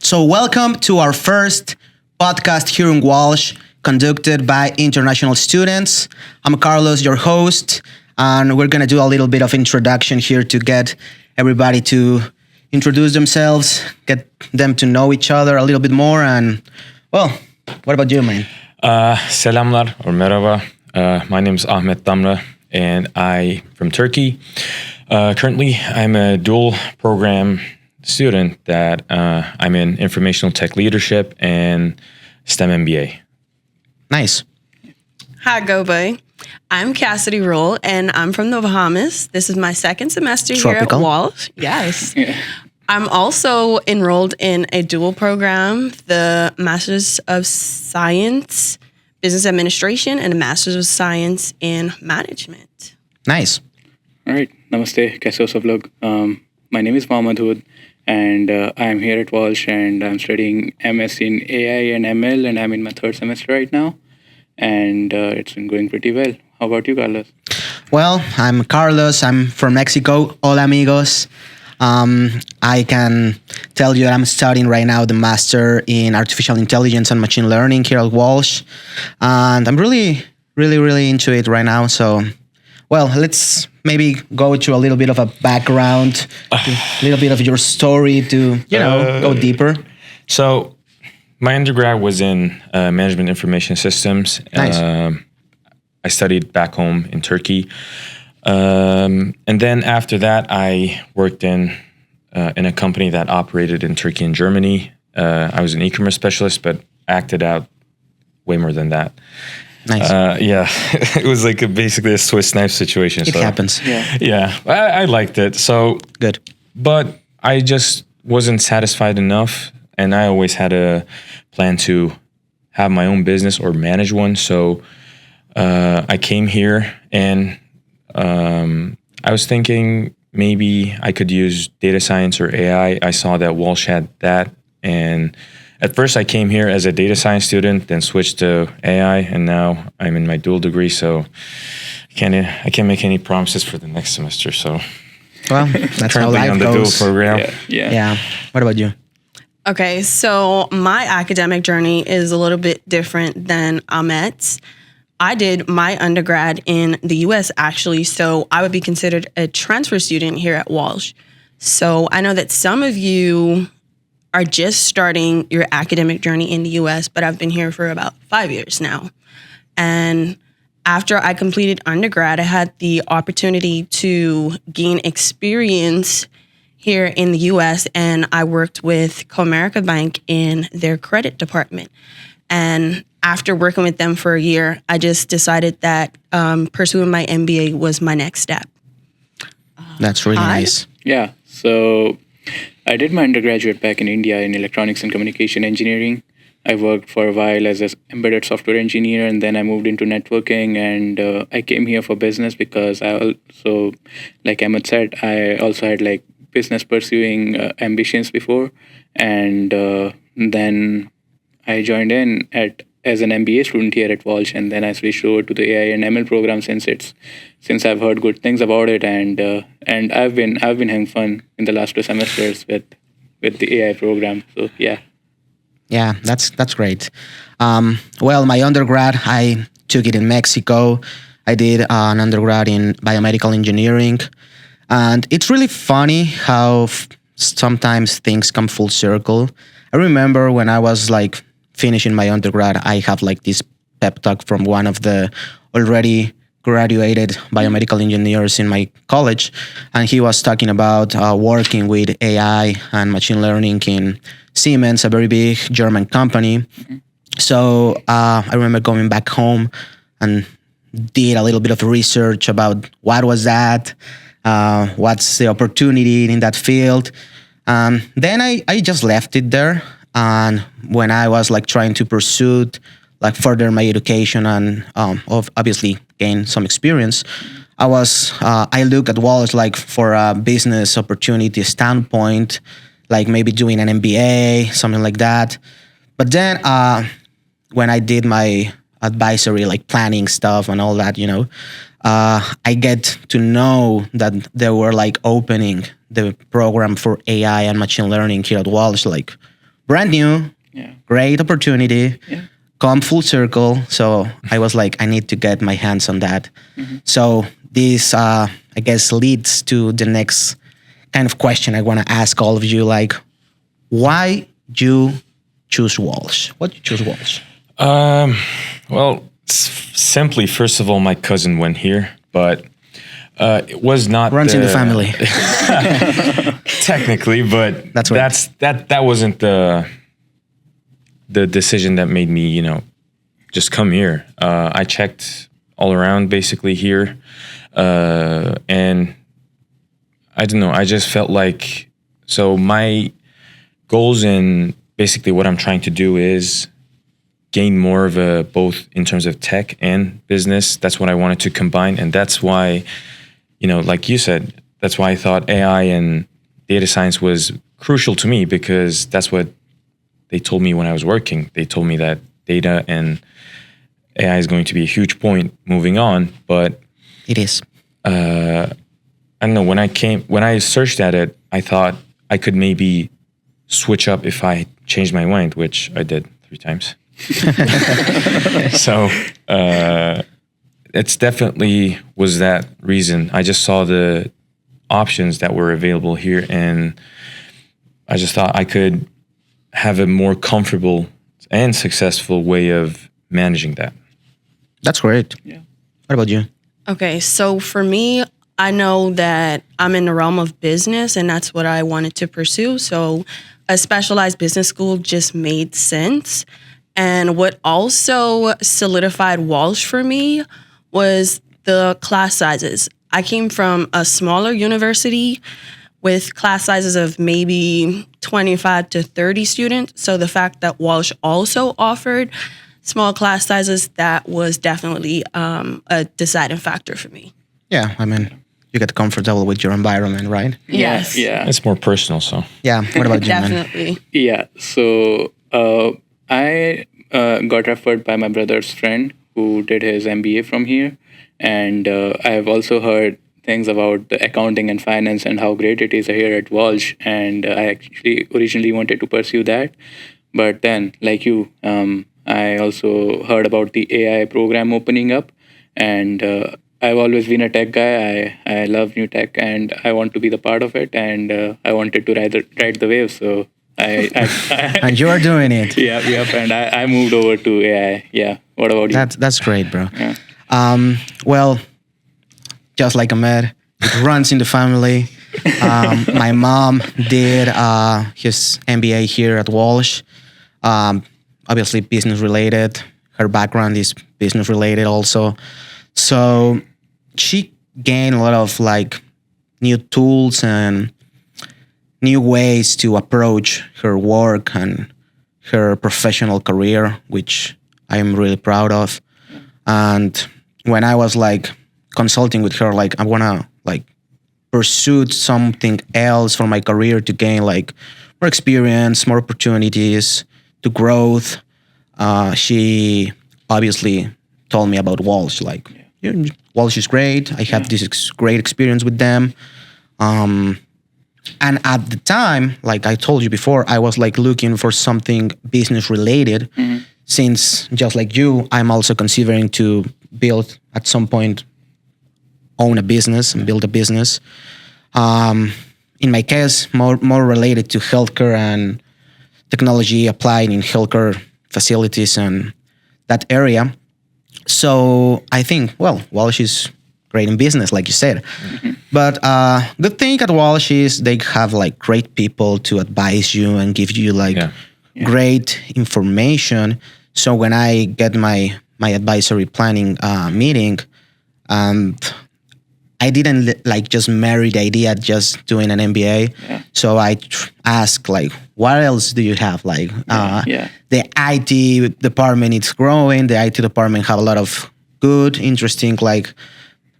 So, welcome to our first podcast here in Walsh, conducted by international students. I'm Carlos, your host, and we're going to do a little bit of introduction here to get everybody to introduce themselves, get them to know each other a little bit more. And, well, what about you, man? Selamlar or merhaba. My name is Ahmet Damra, and I'm from Turkey. Currently, I'm a dual program student that I'm in informational tech leadership and STEM MBA. Nice. Hi, Gobe. I'm Cassidy Roll, and I'm from the Bahamas. This is my second semester Tropical. here at Walsh. Yes. Yeah. I'm also enrolled in a dual program, the Masters of Science, Business Administration, and a Masters of Science in Management. Nice. All right. Namaste. Kaise ho sab log? My name is Mohammad Hood, and I'm here at Walsh, and I'm studying MS in AI and ML, and I'm in my third semester right now, and it's been going pretty well. How about you, Carlos? Well, I'm Carlos. I'm from Mexico. Hola, amigos. I can tell you that I'm studying right now the Master in Artificial Intelligence and Machine Learning here at Walsh. And I'm really into it right now. So, well, let's maybe go to a little bit of a background, a little bit of your story to, go deeper. So, my undergrad was in management information systems. Nice. I studied back home in Turkey. And then after that, I worked in a company that operated in Turkey and Germany. I was an e-commerce specialist, but acted out way more than that. Nice. Yeah, it was like basically a Swiss knife situation. It happens. Yeah, I liked it. So Good. but I just wasn't satisfied enough, and I always had a plan to have my own business or manage one. So I came here, and I was thinking maybe I could use data science or AI. I saw that Walsh had that, and at first I came here as a data science student, then switched to AI, and now I'm in my dual degree. So I can't make any promises for the next semester. So Well, that's how currently life on the goes. dual program. Yeah. What about you? Okay, so my academic journey is a little bit different than Ahmet's. I did my undergrad in the U.S. actually, so I would be considered a transfer student here at Walsh. So I know that some of you are just starting your academic journey in the U.S., but I've been here for about 5 years now. And after I completed undergrad, I had the opportunity to gain experience here in the U.S., and I worked with Comerica Bank in their credit department. And after working with them for a year, I just decided that pursuing my MBA was my next step. That's really Hi. nice. Yeah. So I did my undergraduate back in India in electronics and communication engineering. I worked for a while as an embedded software engineer, and then I moved into networking, and I came here for business because I also, like Emmett said, I also had like business pursuing ambitions before, and then I joined in as an MBA student here at Walsh, and then I switched over to the AI and ML program since I've heard good things about it, and I've been having fun in the last 2 semesters with the AI program. So yeah. Yeah, that's great. Well, my undergrad, I took it in Mexico. I did an undergrad in biomedical engineering. And it's really funny how sometimes things come full circle. I remember when I was like finishing my undergrad, I have like this pep talk from one of the already graduated biomedical engineers in my college. And he was talking about working with AI and machine learning in Siemens, a very big German company. Mm-hmm. So I remember going back home and did a little bit of research about what was that, what's the opportunity in that field. Then I just left it there. And when I was like trying to pursue like further my education and obviously gain some experience, I look at Walsh like for a business opportunity standpoint, like maybe doing an MBA, something like that. But then when I did my advisory, like planning stuff and all that, I get to know that they were like opening the program for AI and machine learning here at Walsh like brand new, Yeah. great opportunity, Yeah. come full circle. So I was like, I need to get my hands on that. So this, I guess, leads to the next kind of question I want to ask all of you. Like, why you choose Walsh? What you choose Walsh? Well, simply, first of all, my cousin went here, but it was not Runs in the family. technically, but That's right. that wasn't the decision that made me, just come here. I checked all around basically here, and I don't know. I just felt like, so my goals and basically what I'm trying to do is gain more of a both in terms of tech and business. That's what I wanted to combine, and that's why, like you said, that's why I thought AI and data science was crucial to me, because that's what they told me when I was working. They told me that data and AI is going to be a huge point moving on, but It is. I don't know, when I searched at it, I thought I could maybe switch up if I changed my mind, which I did 3 times. So it's definitely was that reason. I just saw the options that were available here, and I just thought I could have a more comfortable and successful way of managing that. That's great. Yeah. What about you? Okay, so for me, I know that I'm in the realm of business and that's what I wanted to pursue. So a specialized business school just made sense. And what also solidified Walsh for me was the class sizes. I came from a smaller university with class sizes of maybe 25 to 30 students. So the fact that Walsh also offered small class sizes, that was definitely a deciding factor for me. Yeah, I mean, you get comfortable with your environment, right? Yes. Yeah. It's more personal, so. Yeah. What about you, man? Definitely. Yeah. So I got referred by my brother's friend who did his MBA from here. And I've also heard things about the accounting and finance and how great it is here at Walsh. And I actually originally wanted to pursue that. But then, like you, I also heard about the AI program opening up. And I've always been a tech guy. I love new tech and I want to be the part of it. And I wanted to ride the wave. So I And you are doing it. yeah, and I moved over to AI. Yeah. What about you? That's great, bro. Yeah. Well, just like Ahmed, it runs in the family. My mom did his MBA here at Walsh. Obviously, business related. Her background is business related also. So she gained a lot of like new tools and new ways to approach her work and her professional career, which I am really proud of. And when I was like consulting with her, like I wanna like pursue something else for my career to gain like more experience, more opportunities, to growth. She obviously told me about Walsh. Like, Walsh is great. I have this great experience with them. And at the time, like I told you before, I was like looking for something business related. Since just like you, I'm also considering to build at some point, own a business and build a business. In my case, more related to healthcare and technology applied in healthcare facilities and that area. So I think, well, Walsh is great in business, like you said. But the thing at Walsh is they have like great people to advise you and give you like great information. So when I get my advisory planning meeting, I didn't like just marry the idea just doing an MBA. So I asked like, what else do you have? Like the IT department is growing. The IT department have a lot of good, interesting like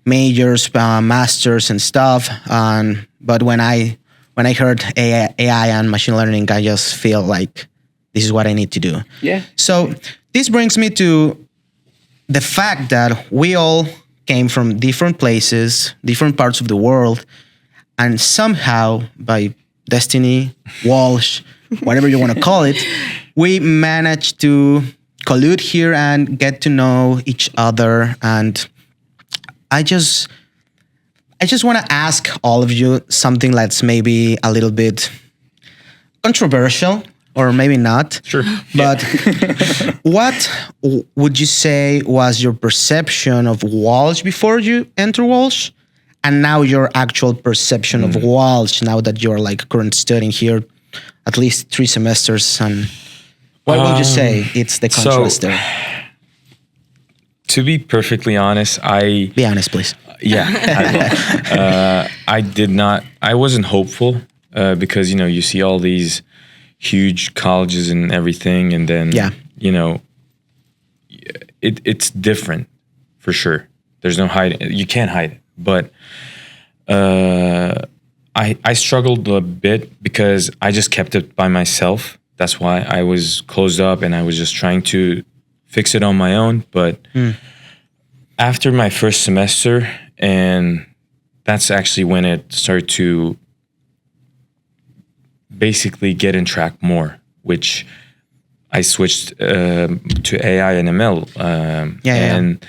majors, masters and stuff. But when I heard AI and machine learning, I just feel like this is what I need to do. Yeah. So this brings me to the fact that we all came from different places, different parts of the world, and somehow by destiny, Walsh whatever you want to call it, we managed to collude here and get to know each other. And I just want to ask all of you something that's maybe a little bit controversial, or maybe not. Sure. But what would you say was your perception of Walsh before you enter Walsh, and now your actual perception of Walsh now that you're like current studying here, at least 3 semesters? And what would you say it's the contrast there? To be perfectly honest, Be honest, please. I did not. I wasn't hopeful because you see all these huge colleges and everything, and then it's different for sure. There's no hiding. You can't hide it. But I struggled a bit because I just kept it by myself. That's why I was closed up, and I was just trying to fix it on my own. But after my first semester, and that's actually when it started to basically get in track more, which I switched to AI and ML. And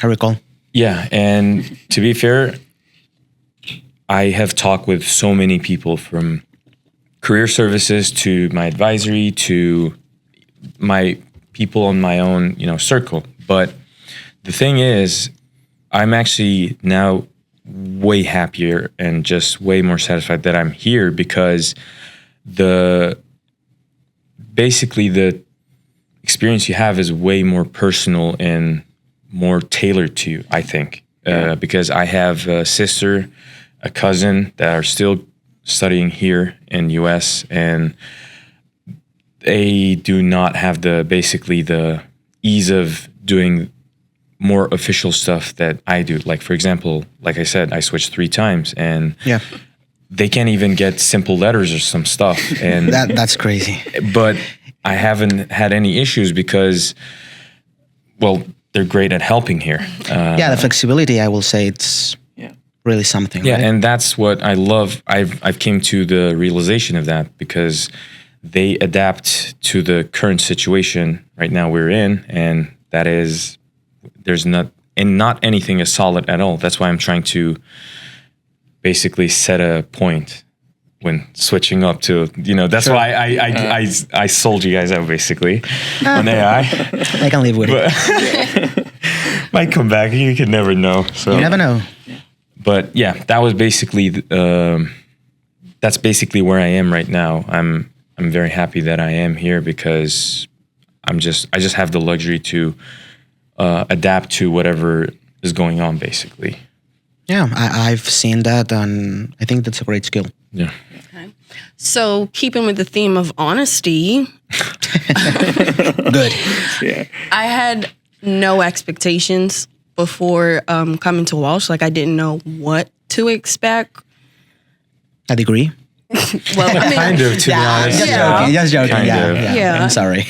I recall. Yeah, and to be fair, I have talked with so many people from career services to my advisory to my people on my own, circle. But the thing is, I'm actually now way happier and just way more satisfied that I'm here because basically the experience you have is way more personal and more tailored to you, I think. Because I have a sister, a cousin that are still studying here in US, and they do not have the ease of doing more official stuff that I do. Like, for example, like I said, I switched 3 times, and they can't even get simple letters or some stuff. And that's crazy. But I haven't had any issues because, well, they're great at helping here. The flexibility, I will say, it's really something. Yeah, right? and that's what I love. I've came to the realization of that because they adapt to the current situation right now we're in, and that is not anything is solid at all. That's why I'm trying to basically set a point when switching up to, that's why I sold you guys out basically on AI. I can live with it. Might come back. You can never know. So. You never know. But yeah, that was basically that's basically where I am right now. I'm very happy that I am here because I just have the luxury to adapt to whatever is going on, basically. Yeah, I've seen that, and I think that's a great skill. Yeah. Okay. So, keeping with the theme of honesty, Good. Yeah. I had no expectations before coming to Walsh. Like, I didn't know what to expect. A degree? Well, I mean, Kind of, to be honest. Just joking. Kind of. Yeah. I'm sorry.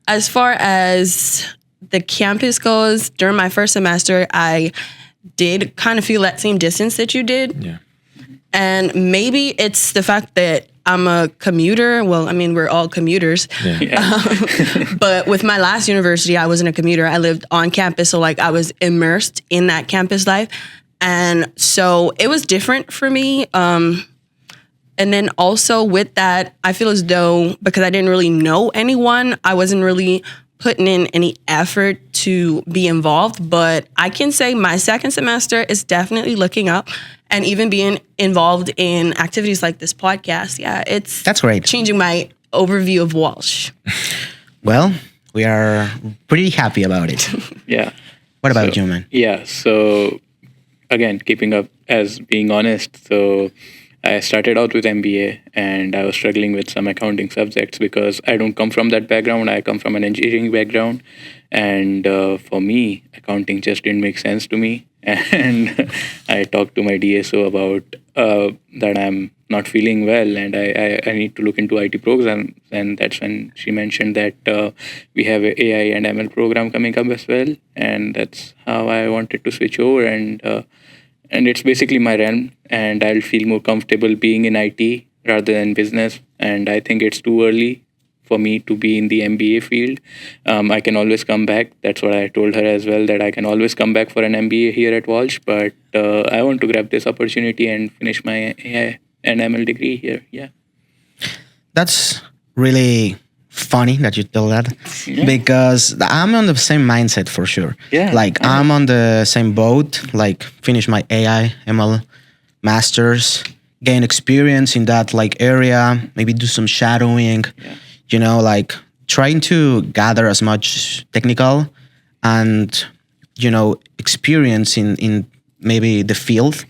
as far as the campus goes, during my first semester, I did kind of feel that same distance that you did. Yeah. And maybe it's the fact that I'm a commuter. Well, I mean, we're all commuters. Yeah. But with my last university, I wasn't a commuter. I lived on campus. So like I was immersed in that campus life. And so it was different for me. And then also with that, I feel as though because I didn't really know anyone, I wasn't really putting in any effort to be involved. But I can say my second semester is definitely looking up and even being involved in activities like this podcast. Yeah, That's great. Changing my overview of Walsh. Well, we are pretty happy about it. Yeah. What about you, man? Yeah. So again, keeping up as being honest. So I started out with MBA and I was struggling with some accounting subjects because I don't come from that background. I come from an engineering background. And for me, accounting just didn't make sense to me. And I talked to my DSO about that I'm not feeling well and I need to look into IT programs. And that's when she mentioned that we have a AI and ML program coming up as well. And that's how I wanted to switch over. And it's basically my realm, and I'll feel more comfortable being in IT rather than business. And I think it's too early for me to be in the MBA field. I can always come back. That's what I told her as well, that I can always come back for an MBA here at Walsh. But I want to grab this opportunity and finish my AI and ML degree here. Yeah. That's really funny that you tell that Yeah. because I'm on the same mindset for sure. Yeah. Like I'm on the same boat, like finish my AI ML masters, gain experience in that like area, maybe do some shadowing, like trying to gather as much technical and, experience in maybe the field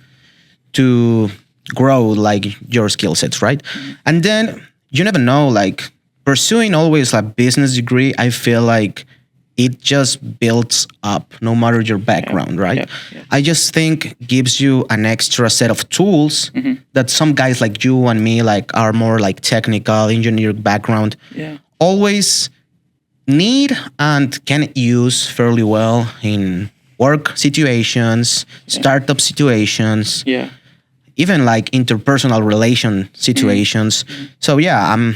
to grow like your skill sets, right? And then you never know, like pursuing always a business degree, I feel like it just builds up no matter your background, right? Yeah. I just think gives you an extra set of tools that some guys like you and me like are more like technical engineering background Yeah. always need and can use fairly well in work situations, startup situations, Yeah. even like interpersonal relation situations. So yeah,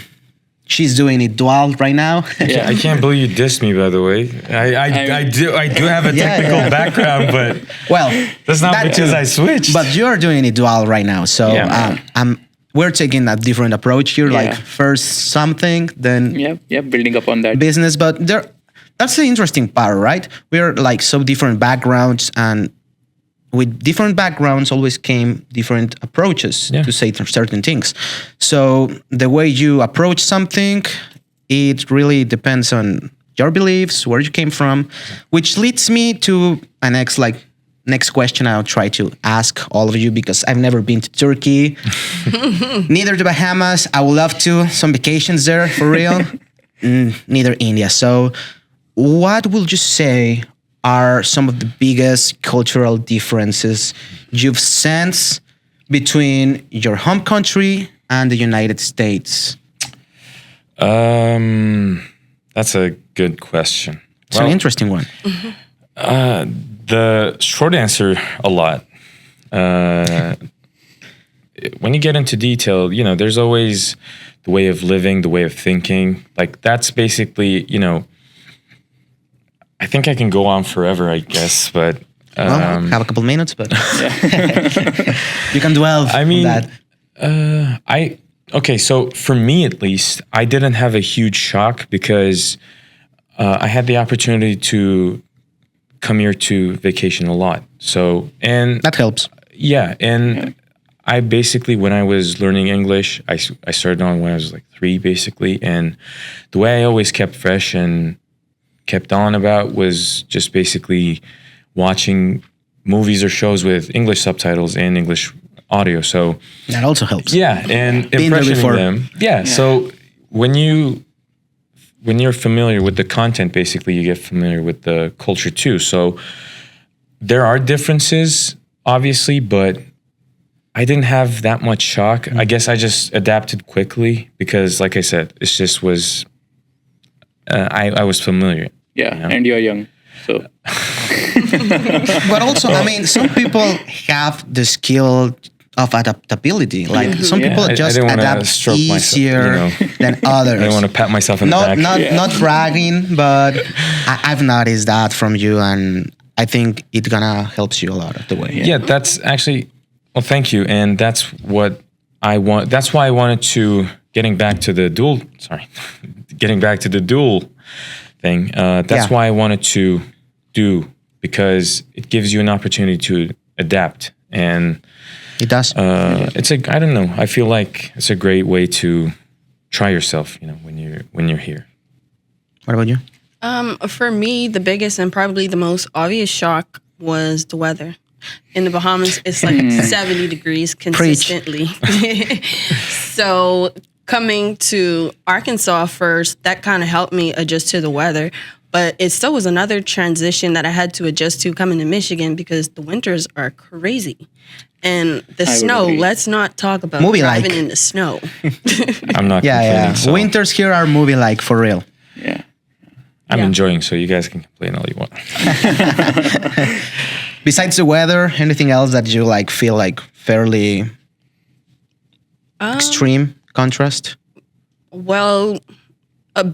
she's doing it dual right now. Yeah. I can't believe you dissed me. By the way, I do have a technical background, but Well, that's not that because too. I switched. But you're doing it dual right now. So we're taking a different approach here. Yeah. Like first something, then Yeah. Building up on that. business. But that's the interesting part, right? We're like so different backgrounds, and with different backgrounds always came different approaches to say certain things. So the way you approach something, it really depends on your beliefs, where you came from, which leads me to a next question I'll try to ask all of you, because I've never been to Turkey, neither the Bahamas. I would love to, some vacations there for real. Neither India. So what would you say are some of the biggest cultural differences you've sensed between your home country and the United States? That's a good question. It's an interesting one. The short answer, a lot. When you get into detail, there's always the way of living, the way of thinking. Like that's basically, I think I can go on forever, I guess, but Have a couple minutes, but you can dwell on that. Okay, so for me at least, I didn't have a huge shock because I had the opportunity to come here to vacation a lot. So, and That helps. yeah, and I basically, when I was learning English, I started on when I was like 3, basically, and the way I always kept fresh and kept on about was just basically watching movies or shows with English subtitles and English audio. So That also helps. yeah, and there impressioning before. them. Yeah, so when you're familiar with the content, basically you get familiar with the culture too. So there are differences, obviously, but I didn't have that much shock. I guess I just adapted quickly because, like I said, it just was. I was familiar. Yeah, and you're young, so But also, I mean, some people have the skill of adaptability. Like some people I just didn't wanna adapt stroke myself, easier than others. I don't want to pat myself in the back. Not bragging, but I've noticed that from you, and I think it gonna helps you a lot of the way. Yeah, that's actually. Well, thank you, and that's what I want. That's why I wanted to getting back to the dual. Sorry, getting back to the dual thing. That's why I wanted to do, because it gives you an opportunity to adapt, and It does. it's I don't know. I feel like it's a great way to try yourself. When you're here. What about you? For me, the biggest and probably the most obvious shock was the weather. In the Bahamas, it's like 70 degrees consistently. So coming to Arkansas first, that kind of helped me adjust to the weather. But it still was another transition that I had to adjust to coming to Michigan, because the winters are crazy. And the snow, agree. let's not talk about Movie-like. driving in the snow. I'm not. Yeah. complaining, so Winters here are movie like for real. yeah. I'm enjoying. So you guys can complain all you want. Besides the weather, anything else that you like feel like fairly extreme contrast? Well,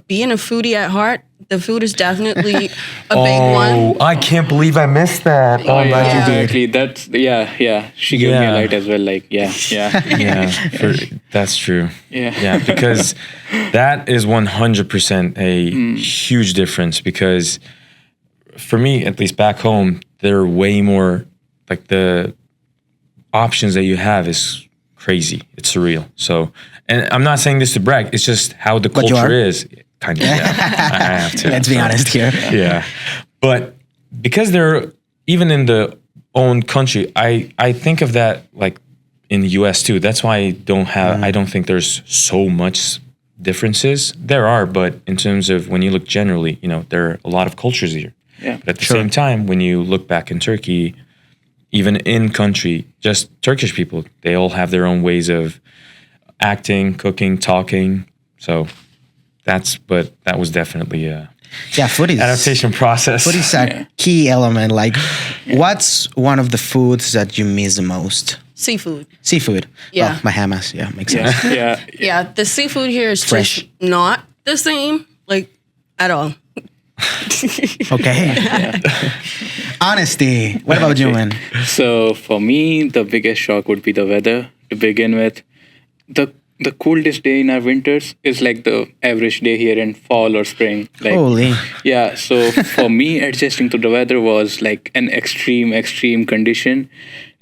being a foodie at heart, the food is definitely a big one. I can't believe I missed that. Oh, yeah, yeah. exactly. That's yeah. She gave me a Yeah. light as well. Like yeah. Yeah, that's true. Yeah. Yeah, because that is 100% a huge difference. Because for me, at least back home, there are way more, like, the options that you have is crazy. It's surreal. So, and I'm not saying this to brag. It's just how the you culture are. is. Kind of. Yeah, I have to. Let's be honest here. Yeah, but because they're even in the own country, I think of that like in the U.S. too. That's why I don't think there's so much differences. There are, but in terms of when you look generally, there are a lot of cultures here. Yeah. But at the same time, when you look back in Turkey, even in country, just Turkish people, they all have their own ways of acting, cooking, talking. So but that was definitely a Food is adaptation process. Food is a key element. Like, what's one of the foods that you miss the most? Seafood. Seafood. Yeah. Well, Bahamas. Yeah, makes sense. Yeah. Yeah, the seafood here is Fresh. just not the same, like, at all. Okay. Honesty. What about you, man? So for me, the biggest shock would be the weather to begin with. The coldest day in our winters is like the average day here in fall or spring. Like, Holy. yeah. So for me, adjusting to the weather was like an extreme condition.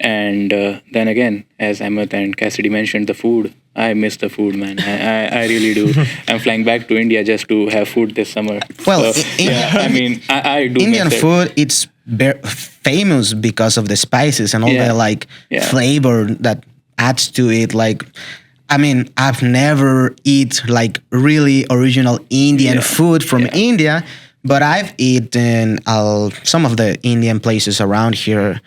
And then again, as Ahmed and Cassidy mentioned, the food. I miss the food, man. I really do. I'm flying back to India just to have food this summer. Well, So, I mean, I do Indian miss it. food, it's famous because of the spices and all Yeah. the flavor that adds to it. Like, I mean, I've never eat like really original Indian food from India, but I've eaten some of the Indian places around here.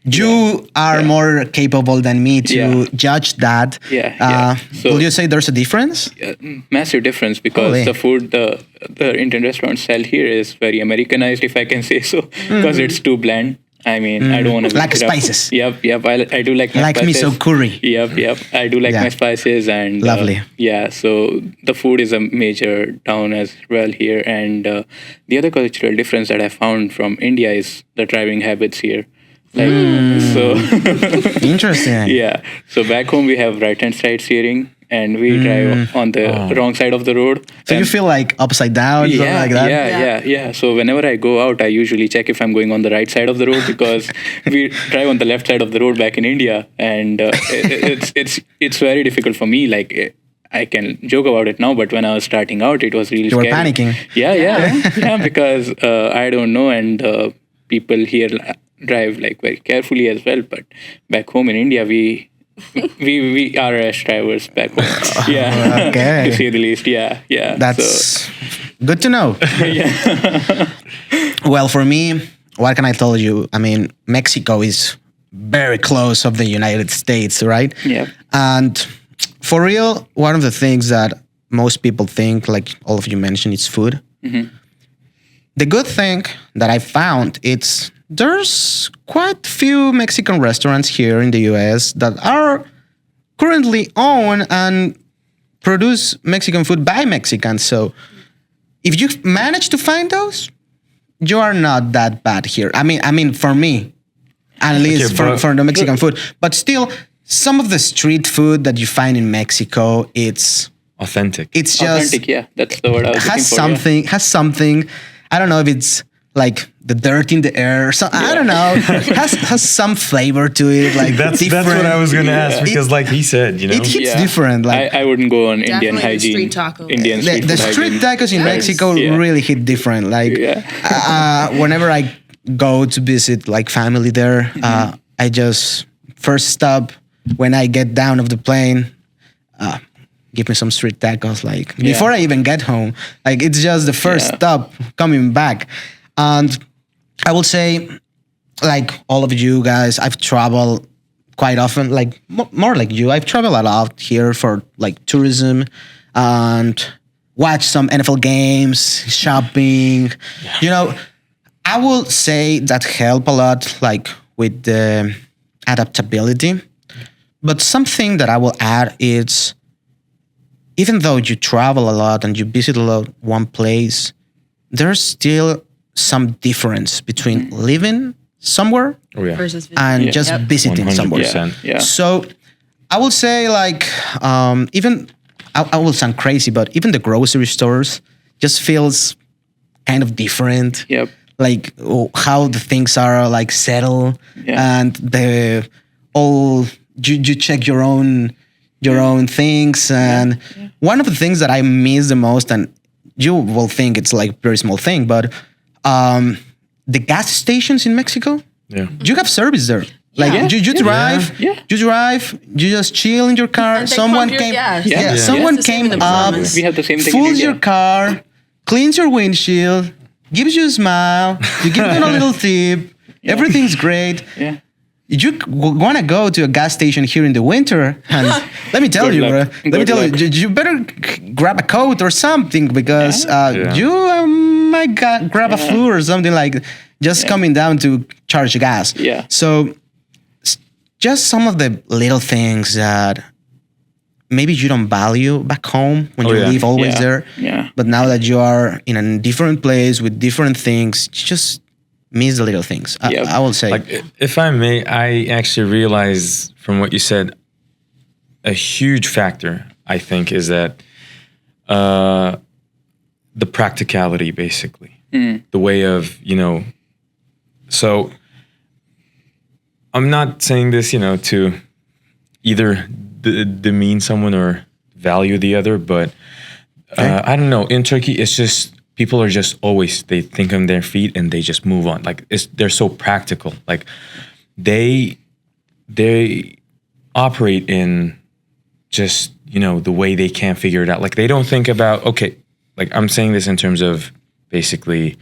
You are more capable than me to judge that. So, Will you say there's a difference? massive difference because Holy. the food the Indian restaurants sell here is very Americanized, if I can say so, because it's too bland. I mean, I don't want to Like spices. Yep. I do like my Like spices. miso curry. Yep. I do like my spices and Lovely. So the food is a major down as well here, and the other cultural difference that I found from India is the driving habits here. Like so. Interesting. Yeah. So back home we have right-hand side steering, and we drive on the wrong side of the road. So you feel like upside down, something like that? Yeah. So whenever I go out, I usually check if I'm going on the right side of the road because we drive on the left side of the road back in India, and it's very difficult for me. Like, I can joke about it now, but when I was starting out, it was really You were scary. panicking. Yeah, because I don't know, and people here drive like very carefully as well. But back home in India, we are rash drivers back home. Yeah, Okay. to say the least. Yeah. That's good to know. Yeah. Well, for me, what can I tell you? I mean, Mexico is very close of the United States, right? Yeah. And for real, one of the things that most people think, like all of you mentioned, is food. The good thing that I found, there's quite few Mexican restaurants here in the US that are currently owned and produce Mexican food by Mexicans. So if you manage to find those, you are not that bad here. I mean, for me, at least for the Mexican food. But still, some of the street food that you find in Mexico, it's authentic. It's just Authentic, yeah. That's the word I was looking for. has something. I don't know if it's like the dirt in the air. So I don't know. has some flavor to it. Like That's different. what I was gonna ask because, like he said, It hits different. Like I wouldn't go on Indian Definitely the hygiene. street tacos. Indian the, street the food street hygiene. tacos in Mexico really hit different. Like whenever I go to visit like family there, I just first stop when I get down of the plane. Give me some street tacos, like before I even get home. Like it's just the first stop coming back. And I will say, like all of you guys, I've traveled quite often, like more like you. I've traveled a lot here for like tourism and watch some NFL games, shopping. You know, I will say that help a lot, like with the adaptability. But something that I will add is, even though you travel a lot and you visit a lot one place, there's still some difference between living somewhere Oh yeah. Versus and Yeah. just Yep. visiting somewhere. 100%. Yeah. So I will say, like, even I will sound crazy, but even the grocery stores just feels kind of different. Yep. Like how the things are like settled, Yeah. and the all you check your own things. And one of the things that I miss the most, and you will think it's like very small thing, but the gas stations in Mexico, Yeah. you have service there. Like Yeah. you drive, Yeah. you drive, you just chill in your car. And they Someone pump your came, gas. yeah, Yeah. someone It's the same came in the up, Bahamas. We have the same thing in fulls India. your car, cleans your windshield, gives you a smile, you give them a little tip. Everything's great. Yeah. You want to go to a gas station here in the winter, and let me tell Good you, bro. luck. Let me Good tell luck. you, you better grab a coat or something, because Yeah. you might grab a flu or something, like just coming down to charge gas. Yeah. So just some of the little things that maybe you don't value back home when you yeah. live always Yeah. there. Yeah. But now that you are in a different place with different things, you just miss the little things. Yep. I will say. Like, if I may, I actually realize from what you said, a huge factor, I think, is that the practicality, basically. The way of, so I'm not saying this, to either demean someone or value the other, but I don't know. In Turkey, it's just, people are just always, they think on their feet and they just move on. Like, they're so practical. Like, they operate in just, the way they can't figure it out. Like, they don't think about, okay, like, I'm saying this in terms of basically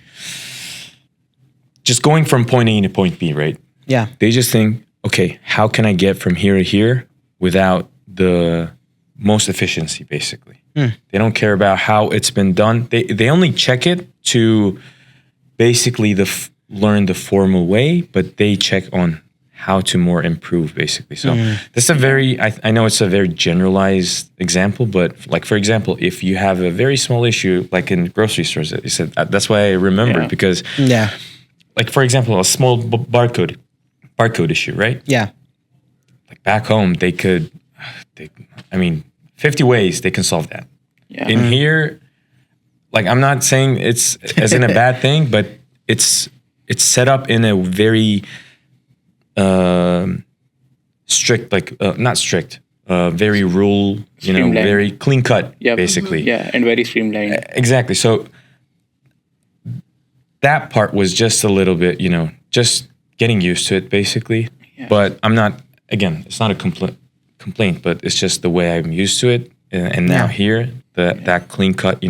just going from point A to point B, right? yeah. They just think, okay, how can I get from here to here without the most efficiency, basically. They don't care about how it's been done. They only check it to basically learn the formal way, but they check on how to more improve, basically. So this is a very, I know it's a very generalized example, but like, for example, if you have a very small issue, like in grocery stores, you said, that's why I remembered, Yeah. because Yeah. like, for example, a small barcode issue, right? Yeah. Like back home, they 50 ways they can solve that. Yeah. In here, like, I'm not saying it's as in a bad thing, but it's set up in a very strict, like not strict, very rule, Streamlined. very clean cut, Yep. basically. Yeah, and very streamlined. Exactly. So that part was just a little bit, just getting used to it, basically. Yeah. But I'm not, again, it's not a complaint, but it's just the way I'm used to it. And now here, that clean cut,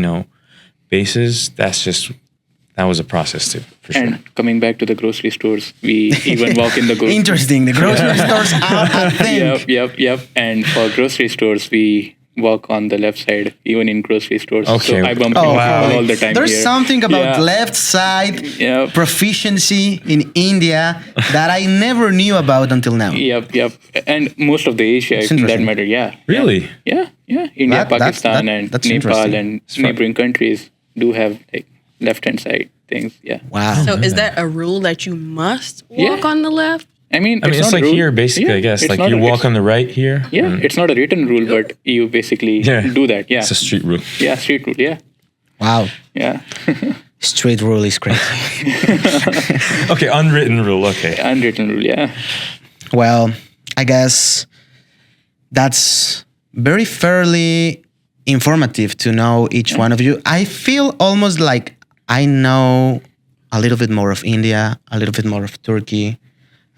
basis, that was a process too, for sure. And coming back to the grocery stores, we even walk in the grocery. Interesting. The grocery stores are a thing. Yep. And for grocery stores, we walk on the left side, even in grocery stores. Okay. So I bump Oh, into wow. people all the time There's here. something about Yeah. left side Yep. proficiency in India that I never knew about until now. Yep. And most of the Asia, It's in that interesting. matter, yeah. Really? Yeah. India, Pakistan, and that's Nepal interesting. and neighboring countries do have like left-hand side things. Yeah. Wow. So is that a rule that you must walk Yeah. on the left? I mean, It's not like a rule. here, basically, Yeah, I guess. it's Like, not you a- walk it's- on the right here. Yeah, and it's not a written rule, but you basically Yeah. do that. Yeah. It's a street rule. Yeah, street rule. Yeah. Wow. Yeah. Straight rule is crazy. Okay, unwritten rule. Okay. Unwritten rule. Yeah. Well, I guess that's very fairly informative to know each one of you. I feel almost like I know a little bit more of India, a little bit more of Turkey,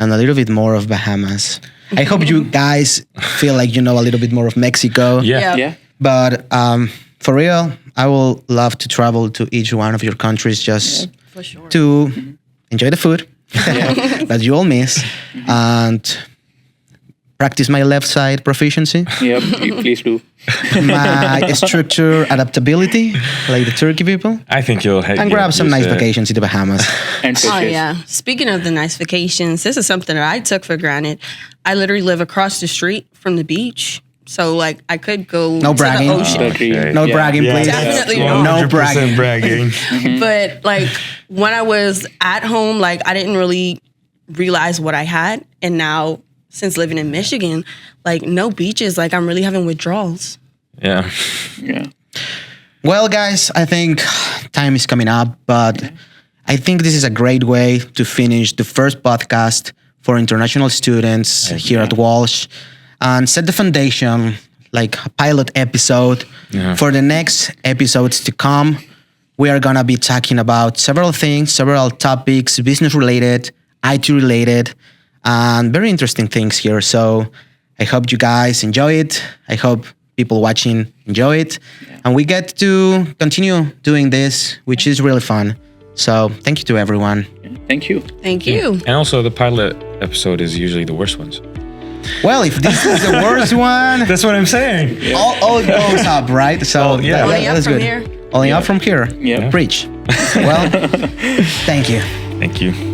and a little bit more of Bahamas. I hope you guys feel like you know a little bit more of Mexico. Yeah. Yeah. Yeah. But for real, I will love to travel to each one of your countries just For sure. to enjoy the food that you all miss and practice my left side proficiency, Yeah, please do. my structure adaptability, like the Turkey people, I think you'll and grab some nice vacations in the Bahamas. And Oh fishes. yeah. Speaking of the nice vacations, this is something that I took for granted. I literally live across the street from the beach. So like I could go No to bragging. the ocean. The dream. No Yeah. bragging, please. Definitely No not. 100% bragging. bragging. But like when I was at home, like I didn't really realize what I had. And now since living in Michigan, like no beaches, like I'm really having withdrawals. Yeah. Yeah. Well, guys, I think time is coming up, but I think this is a great way to finish the first podcast for international students here at Walsh and set the foundation, like a pilot episode for the next episodes to come. We are going to be talking about several things, several topics, business related, IT related, and very interesting things here. So I hope you guys enjoy it. I hope people watching enjoy it. And we get to continue doing this, which is really fun. So thank you to everyone. Thank you. Thank you. And also, the pilot episode is usually the worst ones. Well, if this is the worst one, That's what I'm saying. all goes up, right? So yeah. Only up that's from good. here. Only up from here. Yeah. Preach. Well, thank you. Thank you.